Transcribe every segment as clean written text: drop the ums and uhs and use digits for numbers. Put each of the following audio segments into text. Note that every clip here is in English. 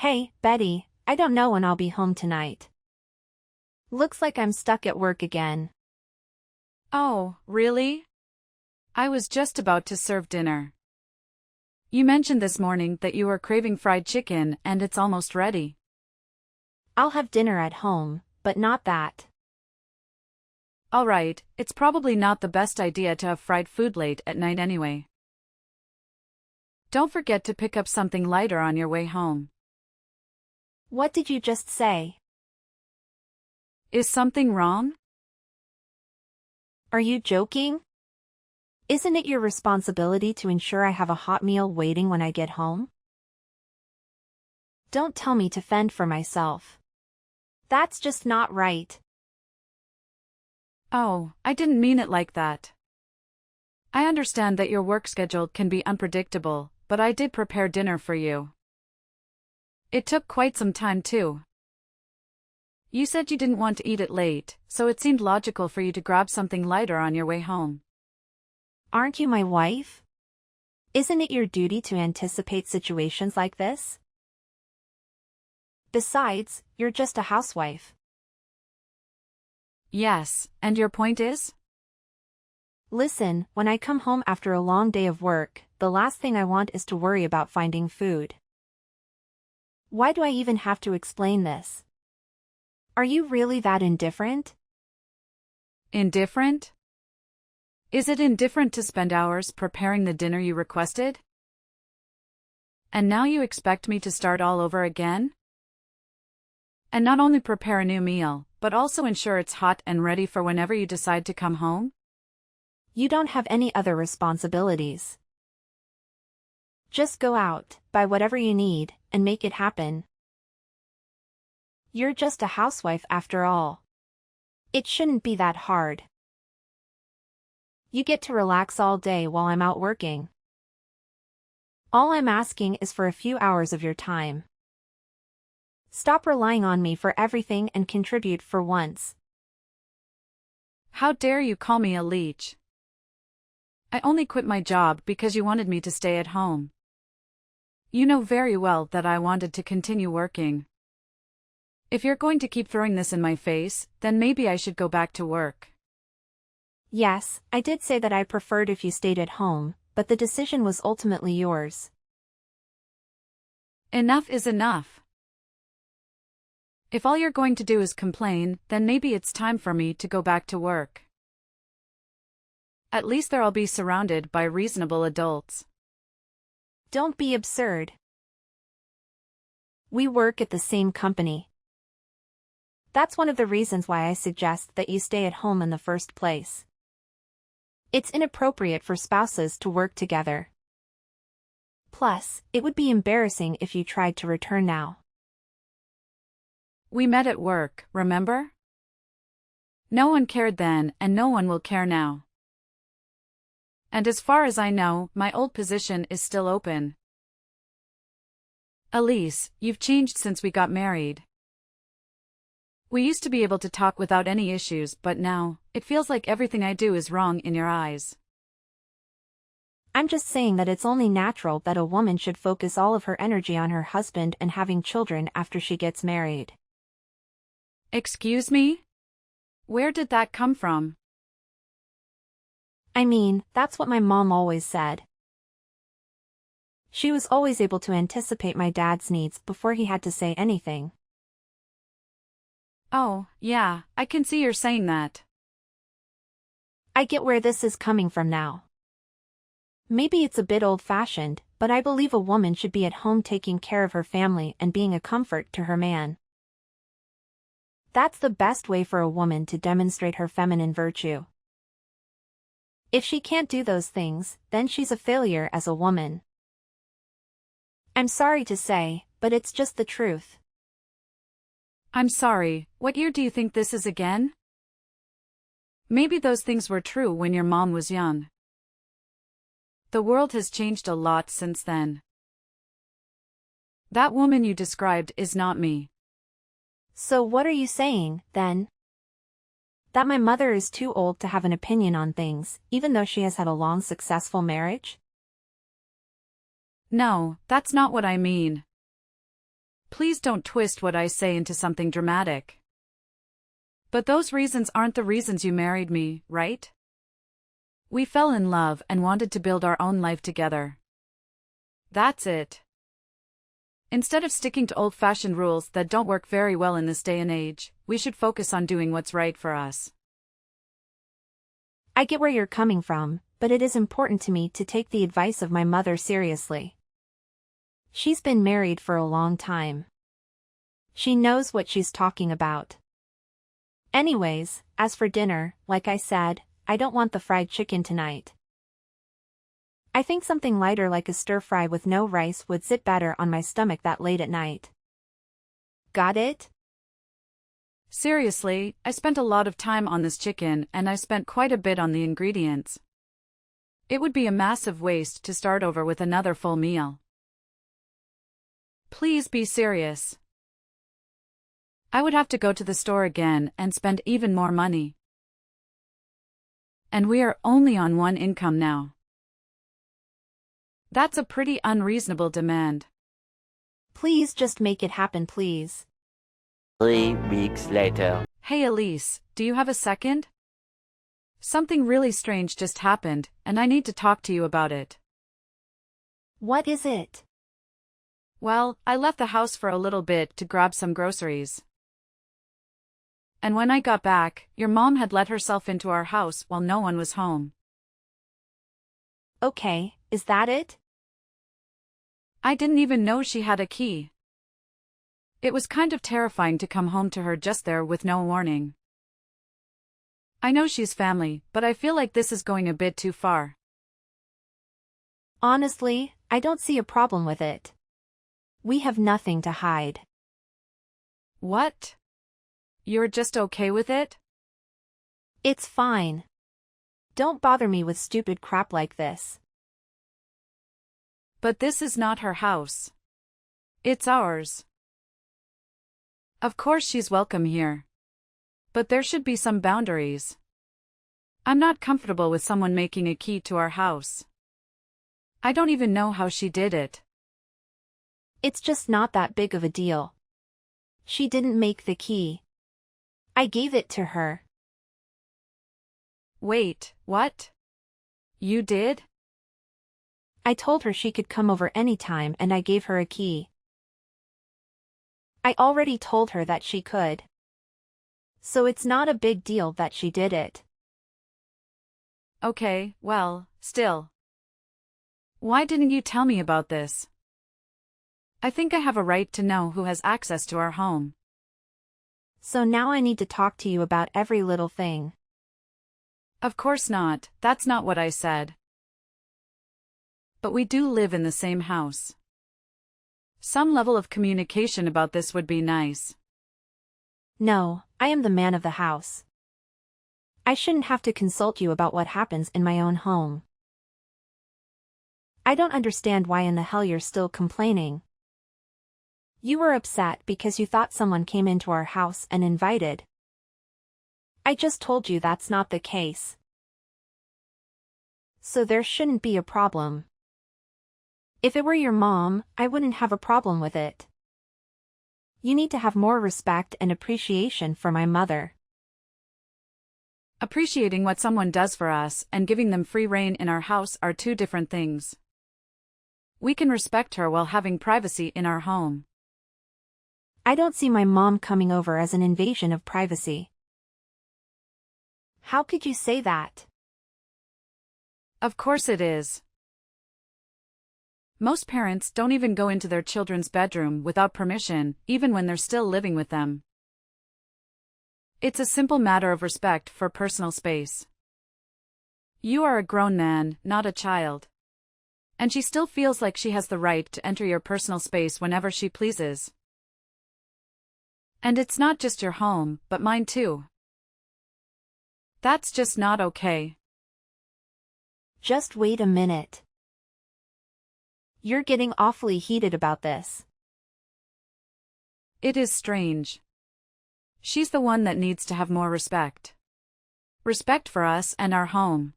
Hey, Betty, I don't know when I'll be home tonight. Looks like I'm stuck at work again. Oh, really? I was just about to serve dinner. You mentioned this morning that you were craving fried chicken and it's almost ready. I'll have dinner at home, but not that. Alright, it's probably not the best idea to have fried food late at night anyway. Don't forget to pick up something lighter on your way home. What did you just say? Is something wrong? Are you joking? Isn't it your responsibility to ensure I have a hot meal waiting when I get home? Don't tell me to fend for myself. That's just not right. Oh, I didn't mean it like that. I understand that your work schedule can be unpredictable, but I did prepare dinner for you. It took quite some time too. You said you didn't want to eat it late, so it seemed logical for you to grab something lighter on your way home. Aren't you my wife? Isn't it your duty to anticipate situations like this? Besides, you're just a housewife. Yes, and your point is? Listen, when I come home after a long day of work, the last thing I want is to worry about finding food. Why do I even have to explain this? Are you really that indifferent? Indifferent? Is it indifferent to spend hours preparing the dinner you requested? And now you expect me to start all over again? And not only prepare a new meal, but also ensure it's hot and ready for whenever you decide to come home? You don't have any other responsibilities. Just go out, buy whatever you need, and make it happen. You're just a housewife after all. It shouldn't be that hard. You get to relax all day while I'm out working. All I'm asking is for a few hours of your time. Stop relying on me for everything and contribute for once. How dare you call me a leech? I only quit my job because you wanted me to stay at home. You know very well that I wanted to continue working. If you're going to keep throwing this in my face, then maybe I should go back to work. Yes, I did say that I preferred if you stayed at home, but the decision was ultimately yours. Enough is enough. If all you're going to do is complain, then maybe it's time for me to go back to work. At least there I'll be surrounded by reasonable adults. Don't be absurd. We work at the same company. That's one of the reasons why I suggest that you stay at home in the first place. It's inappropriate for spouses to work together. Plus, it would be embarrassing if you tried to return now. We met at work, remember? No one cared then, and no one will care now. And as far as I know, my old position is still open. Elise, you've changed since we got married. We used to be able to talk without any issues, but now, it feels like everything I do is wrong in your eyes. I'm just saying that it's only natural that a woman should focus all of her energy on her husband and having children after she gets married. Excuse me? Where did that come from? I mean, that's what my mom always said. She was always able to anticipate my dad's needs before he had to say anything. Oh, yeah, I can see you're saying that. I get where this is coming from now. Maybe it's a bit old-fashioned, but I believe a woman should be at home taking care of her family and being a comfort to her man. That's the best way for a woman to demonstrate her feminine virtue. If she can't do those things, then she's a failure as a woman. I'm sorry to say, but it's just the truth. I'm sorry, what year do you think this is again? Maybe those things were true when your mom was young. The world has changed a lot since then. That woman you described is not me. So what are you saying, then? That my mother is too old to have an opinion on things, even though she has had a long successful marriage? No, that's not what I mean. Please don't twist what I say into something dramatic. But those reasons aren't the reasons you married me, right? We fell in love and wanted to build our own life together. That's it. Instead of sticking to old-fashioned rules that don't work very well in this day and age, we should focus on doing what's right for us. I get where you're coming from, but it is important to me to take the advice of my mother seriously. She's been married for a long time. She knows what she's talking about. Anyways, as for dinner, like I said, I don't want the fried chicken tonight. I think something lighter like a stir-fry with no rice would sit better on my stomach that late at night. Got it? Seriously, I spent a lot of time on this chicken and I spent quite a bit on the ingredients. It would be a massive waste to start over with another full meal. Please be serious. I would have to go to the store again and spend even more money. And we are only on one income now. That's a pretty unreasonable demand. Please just make it happen, please. 3 weeks later. Hey Elise, do you have a second? Something really strange just happened, and I need to talk to you about it. What is it? Well, I left the house for a little bit to grab some groceries. And when I got back, your mom had let herself into our house while no one was home. Okay, is that it? I didn't even know she had a key. It was kind of terrifying to come home to her just there with no warning. I know she's family, but I feel like this is going a bit too far. Honestly, I don't see a problem with it. We have nothing to hide. What? You're just okay with it? It's fine. Don't bother me with stupid crap like this. But this is not her house. It's ours. Of course she's welcome here. But there should be some boundaries. I'm not comfortable with someone making a key to our house. I don't even know how she did it. It's just not that big of a deal. She didn't make the key. I gave it to her. Wait, what? You did? I told her she could come over anytime and I gave her a key. I already told her that she could. So it's not a big deal that she did it. Okay, well, still. Why didn't you tell me about this? I think I have a right to know who has access to our home. So now I need to talk to you about every little thing. Of course not, that's not what I said. But we do live in the same house. Some level of communication about this would be nice. No, I am the man of the house. I shouldn't have to consult you about what happens in my own home. I don't understand why in the hell you're still complaining. You were upset because you thought someone came into our house and invited. I just told you that's not the case. So there shouldn't be a problem. If it were your mom, I wouldn't have a problem with it. You need to have more respect and appreciation for my mother. Appreciating what someone does for us and giving them free rein in our house are two different things. We can respect her while having privacy in our home. I don't see my mom coming over as an invasion of privacy. How could you say that? Of course it is. Most parents don't even go into their children's bedroom without permission, even when they're still living with them. It's a simple matter of respect for personal space. You are a grown man, not a child. And she still feels like she has the right to enter your personal space whenever she pleases. And it's not just your home, but mine too. That's just not okay. Just wait a minute. You're getting awfully heated about this. It is strange. She's the one that needs to have more respect. Respect for us and our home.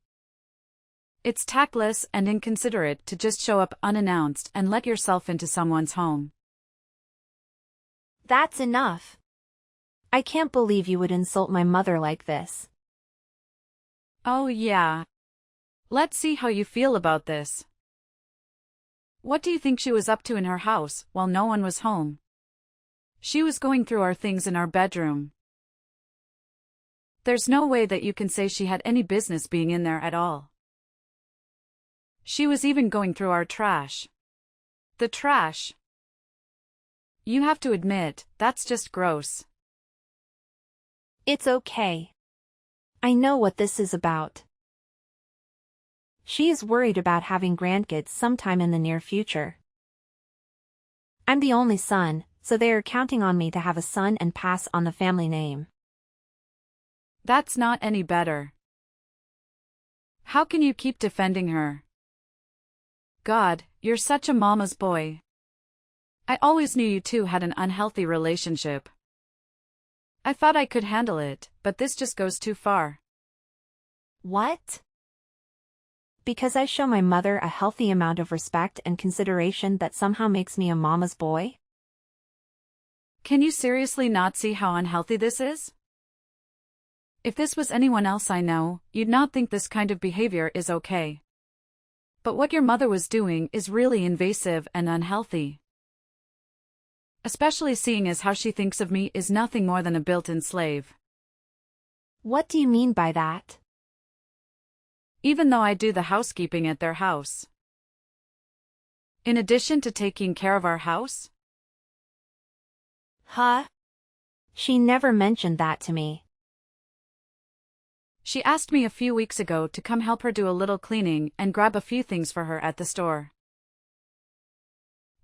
It's tactless and inconsiderate to just show up unannounced and let yourself into someone's home. That's enough. I can't believe you would insult my mother like this. Oh yeah. Let's see how you feel about this. What do you think she was up to in her house while no one was home? She was going through our things in our bedroom. There's no way that you can say she had any business being in there at all. She was even going through our trash. The trash. You have to admit, that's just gross. It's okay. I know what this is about. She is worried about having grandkids sometime in the near future. I'm the only son, so they are counting on me to have a son and pass on the family name. That's not any better. How can you keep defending her? God, you're such a mama's boy. I always knew you two had an unhealthy relationship. I thought I could handle it, but this just goes too far. What? Because I show my mother a healthy amount of respect and consideration that somehow makes me a mama's boy? Can you seriously not see how unhealthy this is? If this was anyone else I know, you'd not think this kind of behavior is okay. But what your mother was doing is really invasive and unhealthy. Especially seeing as how she thinks of me is nothing more than a built-in slave. What do you mean by that? Even though I do the housekeeping at their house. In addition to taking care of our house? Huh? She never mentioned that to me. She asked me a few weeks ago to come help her do a little cleaning and grab a few things for her at the store.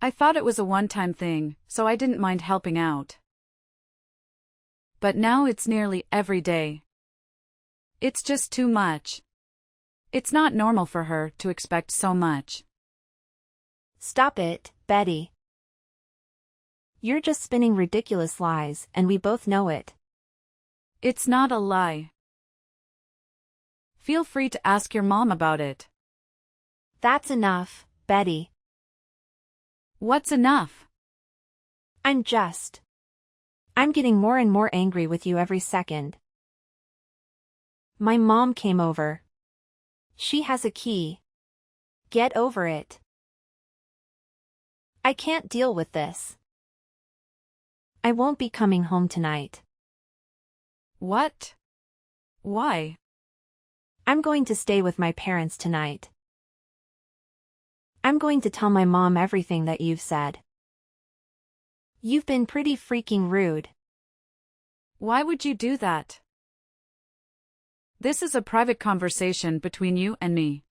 I thought it was a one-time thing, so I didn't mind helping out. But now it's nearly every day. It's just too much. It's not normal for her to expect so much. Stop it, Betty. You're just spinning ridiculous lies, and we both know it. It's not a lie. Feel free to ask your mom about it. That's enough, Betty. What's enough? I'm getting more and more angry with you every second. My mom came over. She has a key. Get over it. I can't deal with this. I won't be coming home tonight. What? Why? I'm going to stay with my parents tonight. I'm going to tell my mom everything that you've said. You've been pretty freaking rude. Why would you do that? This is a private conversation between you and me.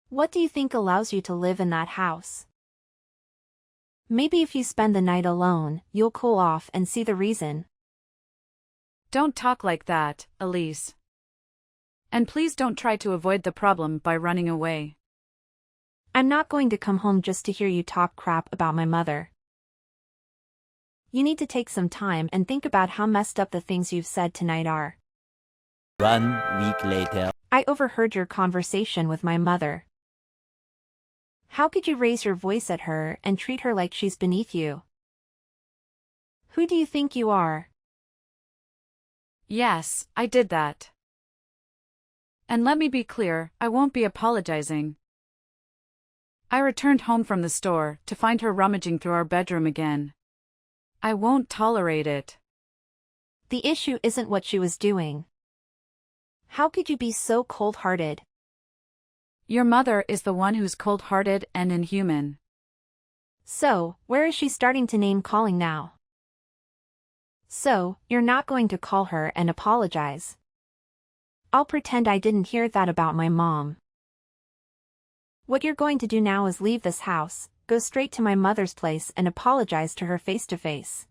What do you think allows you to live in that house? Maybe if you spend the night alone, you'll cool off and see the reason. Don't talk like that, Elise. And please don't try to avoid the problem by running away. I'm not going to come home just to hear you talk crap about my mother. You need to take some time and think about how messed up the things you've said tonight are. 1 week later. I overheard your conversation with my mother. How could you raise your voice at her and treat her like she's beneath you? Who do you think you are? Yes, I did that. And let me be clear, I won't be apologizing. I returned home from the store to find her rummaging through our bedroom again. I won't tolerate it. The issue isn't what she was doing. How could you be so cold-hearted? Your mother is the one who's cold-hearted and inhuman. So, where is she starting to name-calling now? So, you're not going to call her and apologize? I'll pretend I didn't hear that about my mom. What you're going to do now is leave this house, go straight to my mother's place and apologize to her face to face.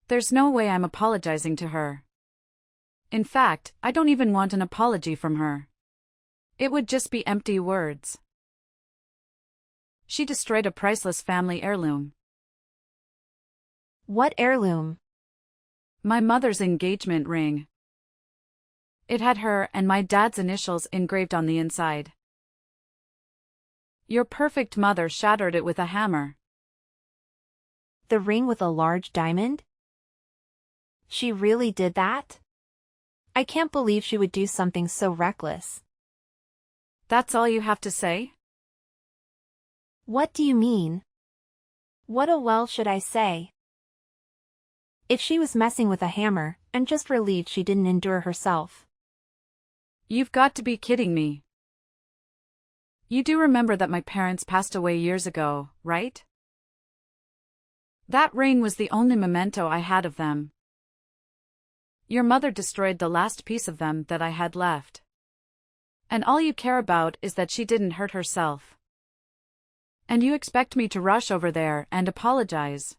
There's no way I'm apologizing to her. In fact, I don't even want an apology from her. It would just be empty words. She destroyed a priceless family heirloom. What heirloom? My mother's engagement ring. It had her and my dad's initials engraved on the inside. Your perfect mother shattered it with a hammer. The ring with a large diamond? She really did that? I can't believe she would do something so reckless. That's all you have to say? What do you mean? What should I say? If she was messing with a hammer, I'm just relieved she didn't endure herself. You've got to be kidding me. You do remember that my parents passed away years ago, right? That ring was the only memento I had of them. Your mother destroyed the last piece of them that I had left. And all you care about is that she didn't hurt herself. And you expect me to rush over there and apologize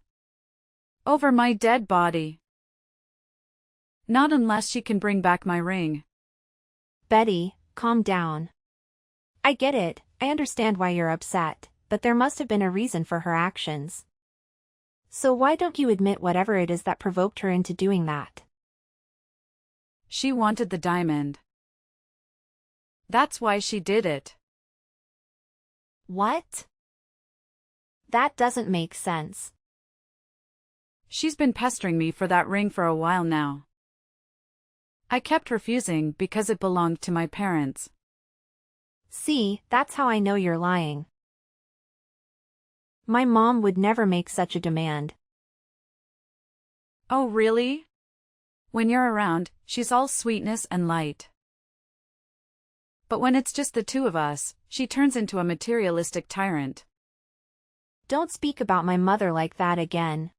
over my dead body. Not unless she can bring back my ring. Betty, calm down. I get it, I understand why you're upset, but there must have been a reason for her actions. So why don't you admit whatever it is that provoked her into doing that? She wanted the diamond. That's why she did it. What? That doesn't make sense. She's been pestering me for that ring for a while now. I kept refusing because it belonged to my parents. See, that's how I know you're lying. My mom would never make such a demand. Oh, really? When you're around, she's all sweetness and light. But when it's just the two of us, she turns into a materialistic tyrant. Don't speak about my mother like that again.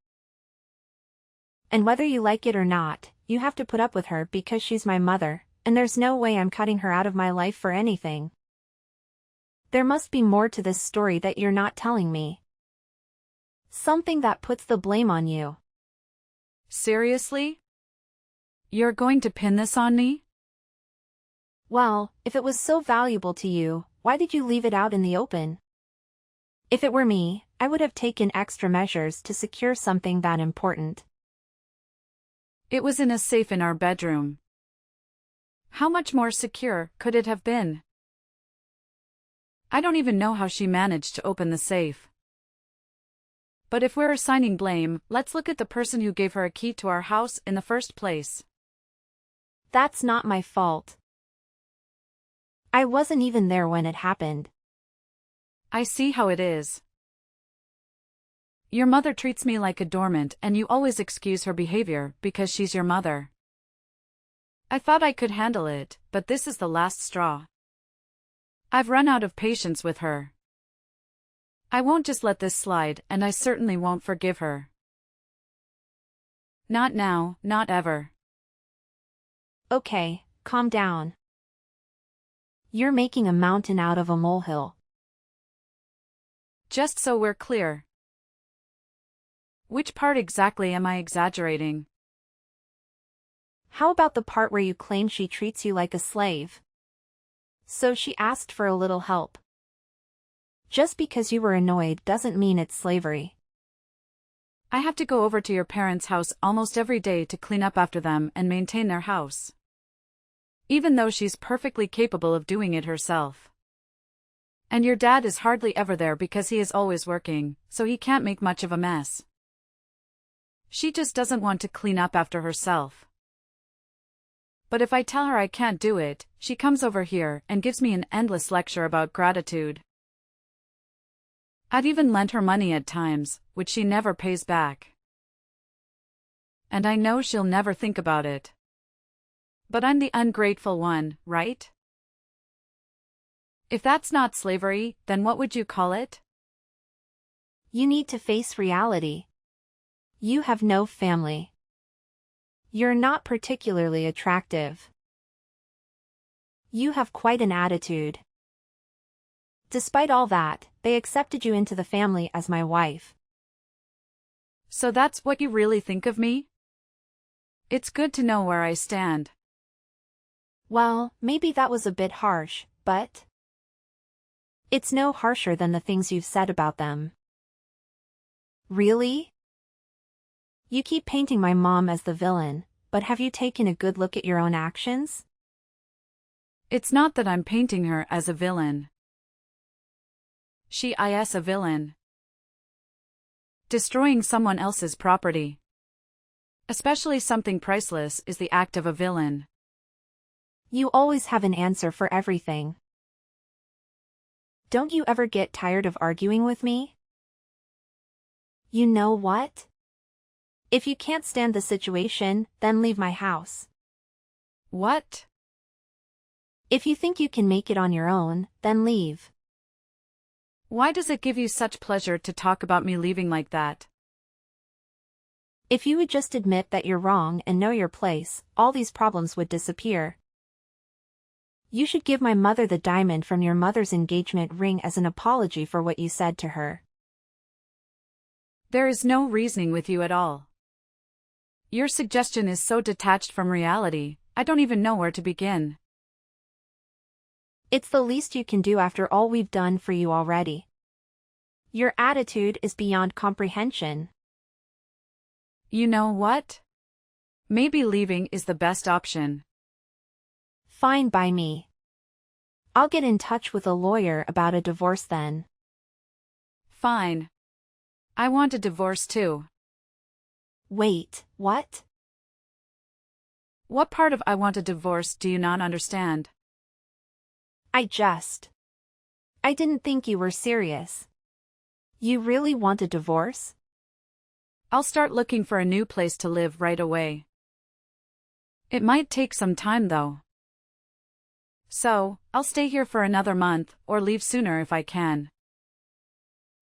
And whether you like it or not, you have to put up with her because she's my mother, and there's no way I'm cutting her out of my life for anything. There must be more to this story that you're not telling me. Something that puts the blame on you. Seriously? You're going to pin this on me? Well, if it was so valuable to you, why did you leave it out in the open? If it were me, I would have taken extra measures to secure something that important. It was in a safe in our bedroom. How much more secure could it have been? I don't even know how she managed to open the safe. But if we're assigning blame, let's look at the person who gave her a key to our house in the first place. That's not my fault. I wasn't even there when it happened. I see how it is. Your mother treats me like a doormat and you always excuse her behavior because she's your mother. I thought I could handle it, but this is the last straw. I've run out of patience with her. I won't just let this slide, and I certainly won't forgive her. Not now, not ever. Okay, calm down. You're making a mountain out of a molehill. Just so we're clear. Which part exactly am I exaggerating? How about the part where you claim she treats you like a slave? So she asked for a little help. Just because you were annoyed doesn't mean it's slavery. I have to go over to your parents' house almost every day to clean up after them and maintain their house. Even though she's perfectly capable of doing it herself. And your dad is hardly ever there because he is always working, so he can't make much of a mess. She just doesn't want to clean up after herself. But if I tell her I can't do it, she comes over here and gives me an endless lecture about gratitude. I've even lent her money at times, which she never pays back. And I know she'll never think about it. But I'm the ungrateful one, right? If that's not slavery, then what would you call it? You need to face reality. You have no family. You're not particularly attractive. You have quite an attitude. Despite all that, they accepted you into the family as my wife. So that's what you really think of me? It's good to know where I stand. Well, maybe that was a bit harsh, but it's no harsher than the things you've said about them. Really? You keep painting my mom as the villain, but have you taken a good look at your own actions? It's not that I'm painting her as a villain. She is a villain. Destroying someone else's property, especially something priceless, is the act of a villain. You always have an answer for everything. Don't you ever get tired of arguing with me? You know what? If you can't stand the situation, then leave my house. What? If you think you can make it on your own, then leave. Why does it give you such pleasure to talk about me leaving like that? If you would just admit that you're wrong and know your place, all these problems would disappear. You should give my mother the diamond from your mother's engagement ring as an apology for what you said to her. There is no reasoning with you at all. Your suggestion is so detached from reality, I don't even know where to begin. It's the least you can do after all we've done for you already. Your attitude is beyond comprehension. You know what? Maybe leaving is the best option. Fine by me. I'll get in touch with a lawyer about a divorce then. Fine. I want a divorce too. Wait, what? What part of I want a divorce do you not understand? I didn't think you were serious. You really want a divorce? I'll start looking for a new place to live right away. It might take some time though. So, I'll stay here for another month, or leave sooner if I can.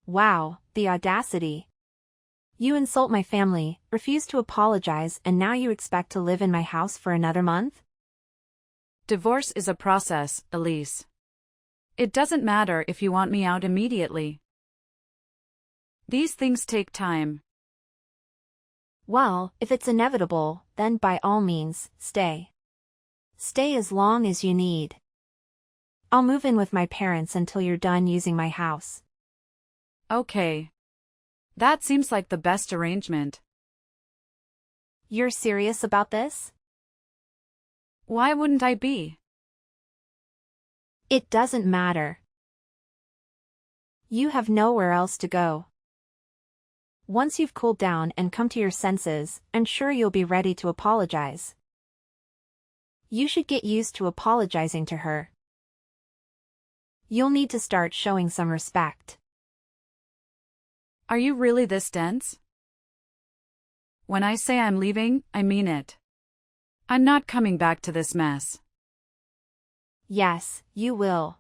Wow, the audacity. You insult my family, refuse to apologize, and now you expect to live in my house for another month? Divorce is a process, Elise. It doesn't matter if you want me out immediately. These things take time. Well, if it's inevitable, then by all means, stay. Stay as long as you need. I'll move in with my parents until you're done using my house. Okay. That seems like the best arrangement. You're serious about this? Why wouldn't I be? It doesn't matter. You have nowhere else to go. Once you've cooled down and come to your senses, I'm sure you'll be ready to apologize. You should get used to apologizing to her. You'll need to start showing some respect. Are you really this dense? When I say I'm leaving, I mean it. I'm not coming back to this mess. Yes, you will.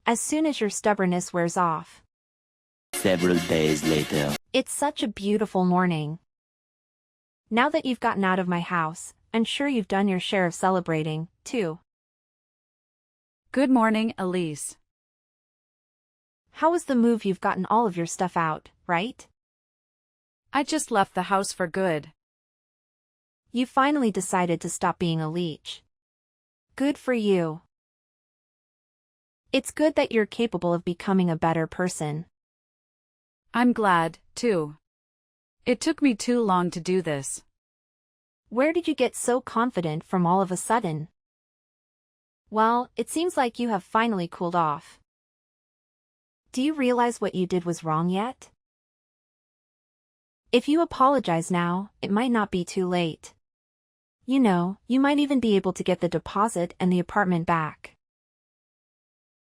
As soon as your stubbornness wears off. Several days later. It's such a beautiful morning. Now that you've gotten out of my house, I'm sure you've done your share of celebrating, too. Good morning, Elise. How was the move? You've gotten all of your stuff out, right? I just left the house for good. You finally decided to stop being a leech. Good for you. It's good that you're capable of becoming a better person. I'm glad, too. It took me too long to do this. Where did you get so confident from all of a sudden? Well, it seems like you have finally cooled off. Do you realize what you did was wrong yet? If you apologize now, it might not be too late. You know, you might even be able to get the deposit and the apartment back.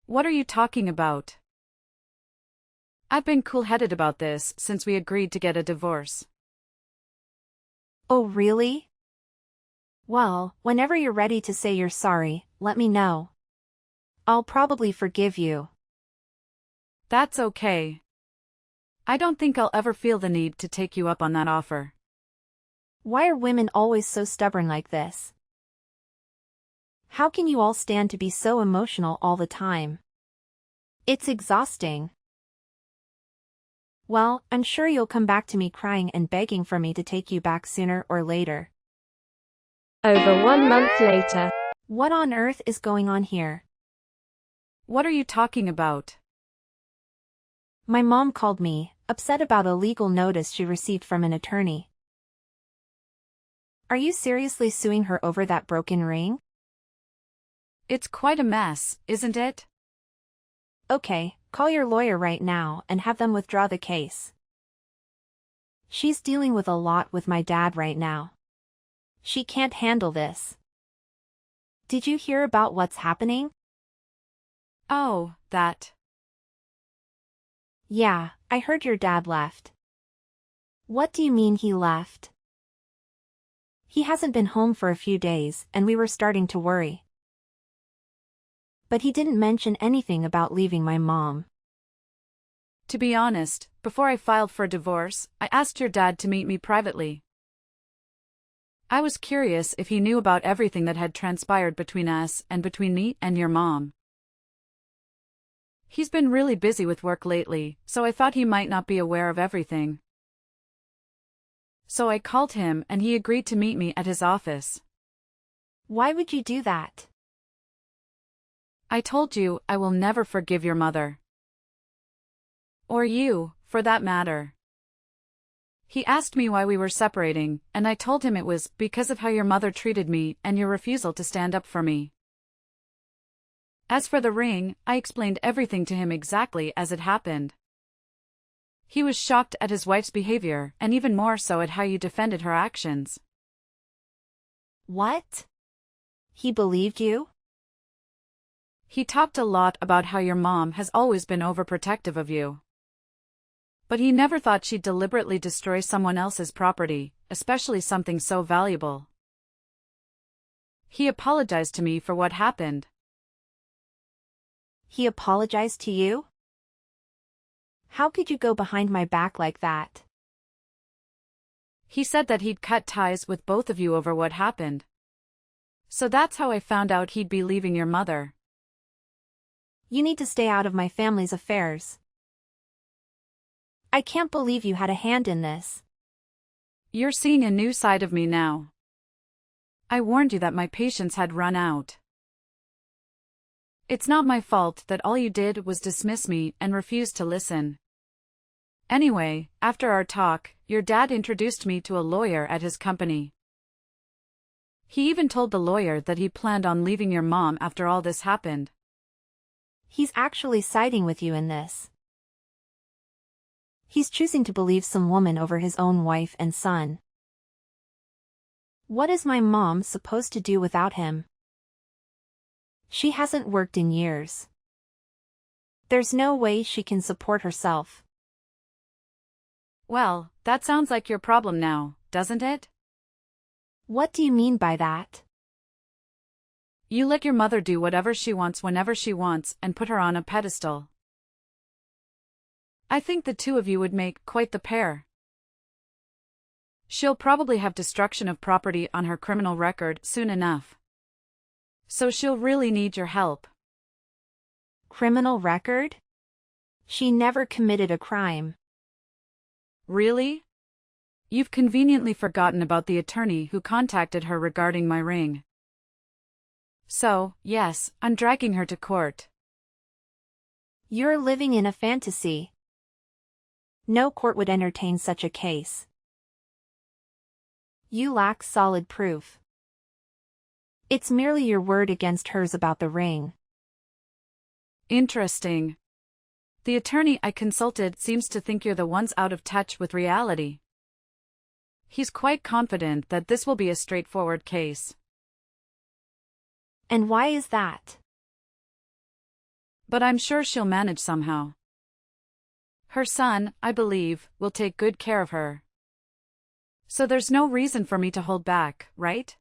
What are you talking about? I've been cool-headed about this since we agreed to get a divorce. Oh really? Well, whenever you're ready to say you're sorry, let me know. I'll probably forgive you. That's okay. I don't think I'll ever feel the need to take you up on that offer. Why are women always so stubborn like this? How can you all stand to be so emotional all the time? It's exhausting. Well, I'm sure you'll come back to me crying and begging for me to take you back sooner or later. Over 1 month later. What on earth is going on here? What are you talking about? My mom called me, upset about a legal notice she received from an attorney. Are you seriously suing her over that broken ring? It's quite a mess, isn't it? Okay, call your lawyer right now and have them withdraw the case. She's dealing with a lot with my dad right now. She can't handle this. Did you hear about what's happening? Oh, that. Yeah, I heard your dad left. What do you mean he left? He hasn't been home for a few days, and we were starting to worry. But he didn't mention anything about leaving my mom. To be honest, before I filed for divorce, I asked your dad to meet me privately. I was curious if he knew about everything that had transpired between us and between me and your mom. He's been really busy with work lately, so I thought he might not be aware of everything. So I called him and he agreed to meet me at his office. Why would you do that? I told you I will never forgive your mother. Or you, for that matter. He asked me why we were separating, and I told him it was because of how your mother treated me and your refusal to stand up for me. As for the ring, I explained everything to him exactly as it happened. He was shocked at his wife's behavior, and even more so at how you defended her actions. What? He believed you? He talked a lot about how your mom has always been overprotective of you. But he never thought she'd deliberately destroy someone else's property, especially something so valuable. He apologized to me for what happened. He apologized to you? How could you go behind my back like that? He said that he'd cut ties with both of you over what happened. So that's how I found out he'd be leaving your mother. You need to stay out of my family's affairs. I can't believe you had a hand in this. You're seeing a new side of me now. I warned you that my patience had run out. It's not my fault that all you did was dismiss me and refuse to listen. Anyway, after our talk, your dad introduced me to a lawyer at his company. He even told the lawyer that he planned on leaving your mom after all this happened. He's actually siding with you in this. He's choosing to believe some woman over his own wife and son. What is my mom supposed to do without him? She hasn't worked in years. There's no way she can support herself. Well, that sounds like your problem now, doesn't it? What do you mean by that? You let your mother do whatever she wants whenever she wants and put her on a pedestal. I think the two of you would make quite the pair. She'll probably have destruction of property on her criminal record soon enough. So she'll really need your help. Criminal record? She never committed a crime. Really? You've conveniently forgotten about the attorney who contacted her regarding my ring. So, yes, I'm dragging her to court. You're living in a fantasy. No court would entertain such a case. You lack solid proof. It's merely your word against hers about the ring. Interesting. The attorney I consulted seems to think you're the ones out of touch with reality. He's quite confident that this will be a straightforward case. And why is that? But I'm sure she'll manage somehow. Her son, I believe, will take good care of her. So there's no reason for me to hold back, right?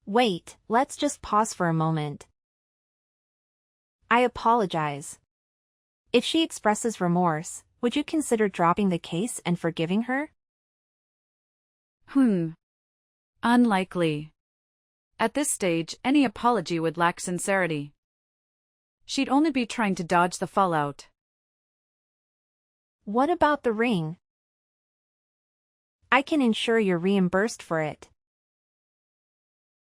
Wait, let's just pause for a moment. I apologize. If she expresses remorse, would you consider dropping the case and forgiving her? Unlikely. At this stage, any apology would lack sincerity. She'd only be trying to dodge the fallout. What about the ring? I can ensure you're reimbursed for it.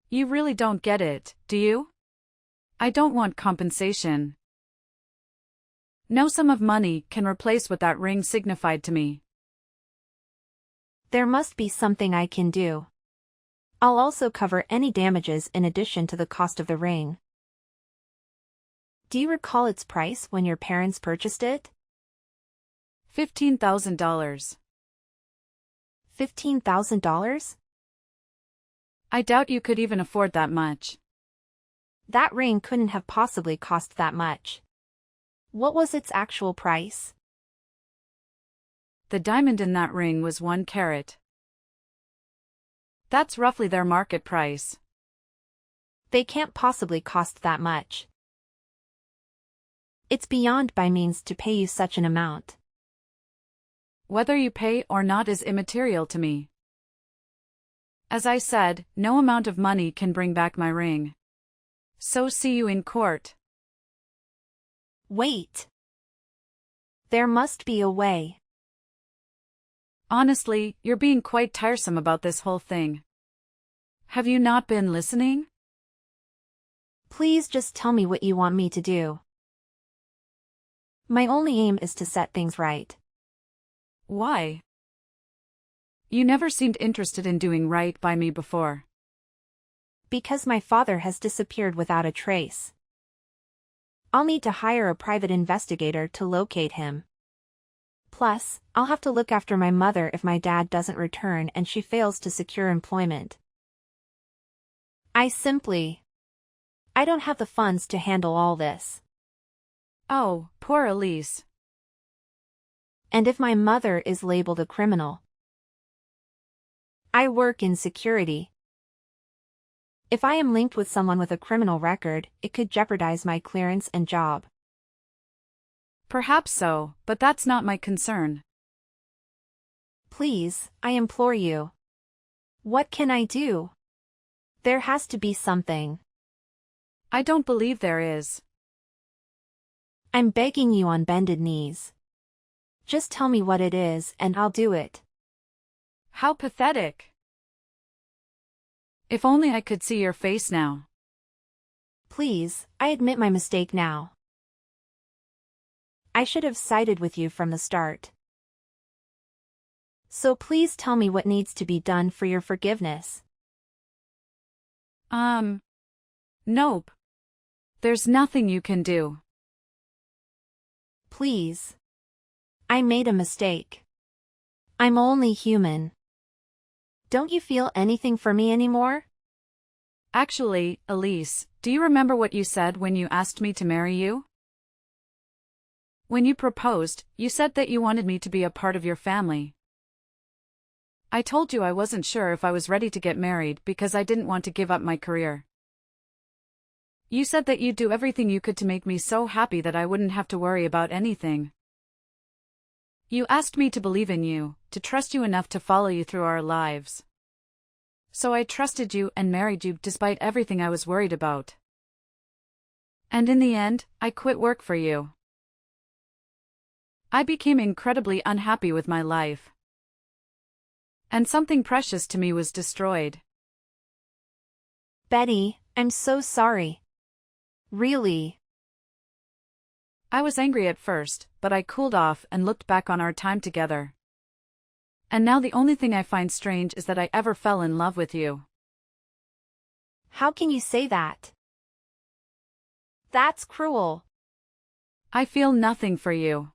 You really don't get it, do you? I don't want compensation. No sum of money can replace what that ring signified to me. There must be something I can do. I'll also cover any damages in addition to the cost of the ring. Do you recall its price when your parents purchased it? $15,000. $15,000? I doubt you could even afford that much. That ring couldn't have possibly cost that much. What was its actual price? The diamond in that ring was 1 carat. That's roughly their market price. They can't possibly cost that much. It's beyond my means to pay you such an amount. Whether you pay or not is immaterial to me. As I said, no amount of money can bring back my ring. So see you in court. Wait. There must be a way. Honestly, you're being quite tiresome about this whole thing. Have you not been listening? Please just tell me what you want me to do. My only aim is to set things right. Why? You never seemed interested in doing right by me before. Because my father has disappeared without a trace. I'll need to hire a private investigator to locate him. Plus, I'll have to look after my mother if my dad doesn't return and she fails to secure employment. I don't have the funds to handle all this. Oh, poor Elise. And if my mother is labeled a criminal? I work in security. If I am linked with someone with a criminal record, it could jeopardize my clearance and job. Perhaps so, but that's not my concern. Please, I implore you. What can I do? There has to be something. I don't believe there is. I'm begging you on bended knees. Just tell me what it is and I'll do it. How pathetic. If only I could see your face now. Please, I admit my mistake now. I should have sided with you from the start. So please tell me what needs to be done for your forgiveness. Nope. There's nothing you can do. Please. I made a mistake. I'm only human. Don't you feel anything for me anymore? Actually, Elise, do you remember what you said when you asked me to marry you? When you proposed, you said that you wanted me to be a part of your family. I told you I wasn't sure if I was ready to get married because I didn't want to give up my career. You said that you'd do everything you could to make me so happy that I wouldn't have to worry about anything. You asked me to believe in you, to trust you enough to follow you through our lives. So I trusted you and married you despite everything I was worried about. And in the end, I quit work for you. I became incredibly unhappy with my life. And something precious to me was destroyed. Betty, I'm so sorry. Really. I was angry at first, but I cooled off and looked back on our time together. And now the only thing I find strange is that I ever fell in love with you. How can you say that? That's cruel. I feel nothing for you.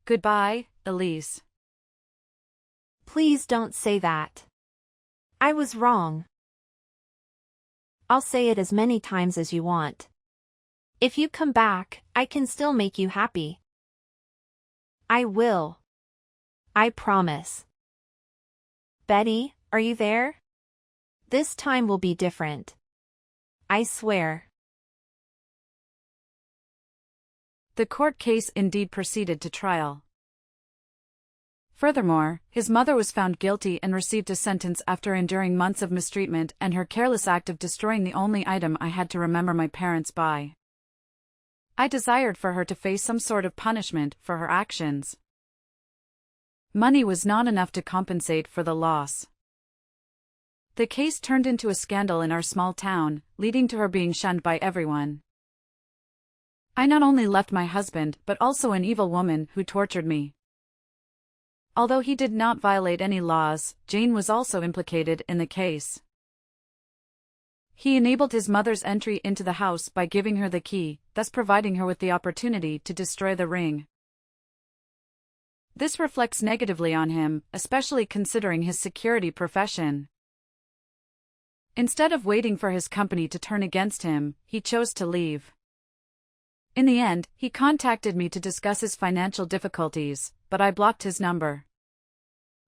Goodbye, Elise. Please don't say that. I was wrong. I'll say it as many times as you want. If you come back, I can still make you happy. I will. I promise. Betty, are you there? This time will be different. I swear. The court case indeed proceeded to trial. Furthermore, his mother was found guilty and received a sentence after enduring months of mistreatment and her careless act of destroying the only item I had to remember my parents by. I desired for her to face some sort of punishment for her actions. Money was not enough to compensate for the loss. The case turned into a scandal in our small town, leading to her being shunned by everyone. I not only left my husband but also an evil woman who tortured me. Although he did not violate any laws, Jane was also implicated in the case. He enabled his mother's entry into the house by giving her the key, thus providing her with the opportunity to destroy the ring. This reflects negatively on him, especially considering his security profession. Instead of waiting for his company to turn against him, he chose to leave. In the end, he contacted me to discuss his financial difficulties, but I blocked his number.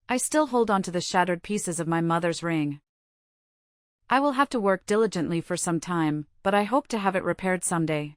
I still hold on to the shattered pieces of my mother's ring. I will have to work diligently for some time, but I hope to have it repaired someday.